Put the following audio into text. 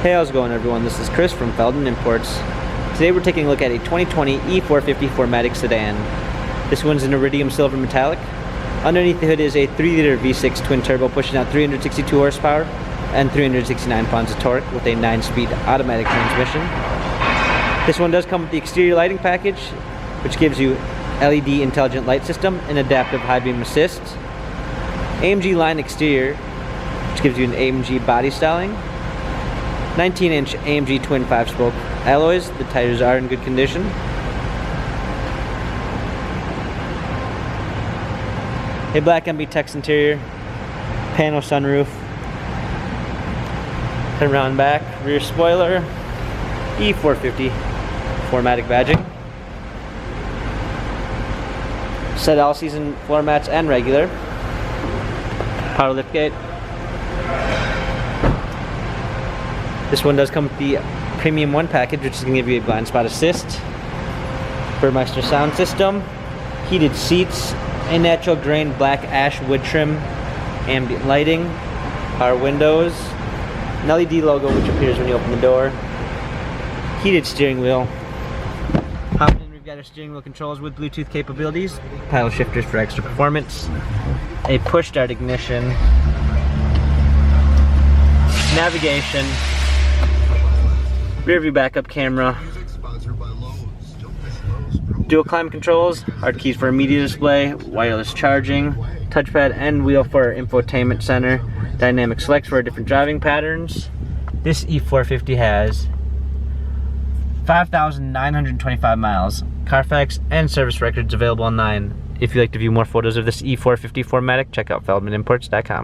Hey, how's it going everyone? This is Chris from Feldmann Imports. Today we're taking a look at a 2020 E450 4MATIC sedan. This one's in iridium silver metallic. Underneath the hood is a 3-liter V6 twin turbo pushing out 362 horsepower and 369 pounds of torque with a 9-speed automatic transmission. This one does come with the exterior lighting package, which gives you LED intelligent light system and adaptive high beam assist. AMG line exterior, which gives you an AMG body styling. 19-inch AMG twin 5-spoke alloys. The tires are in good condition. A black MB Tex interior, panel sunroof, turn around back, rear spoiler, E450 4MATIC badging. Set all season floor mats and regular. Power liftgate. This one does come with the Premium 1 package, which is going to give you a blind spot assist, Burmeister sound system, heated seats, a natural grain black ash wood trim, ambient lighting, power windows, an LED logo which appears when you open the door, heated steering wheel. Hopping in, we've got our steering wheel controls with Bluetooth capabilities, paddle shifters for extra performance, a push start ignition, navigation, rear view backup camera, dual climate controls, hard keys for a media display, wireless charging, touchpad and wheel for our infotainment center, dynamic selects for our different driving patterns. This E450 has 5,925 miles, Carfax and service records available online. If you'd like to view more photos of this E450 4MATIC, check out feldmanimports.com.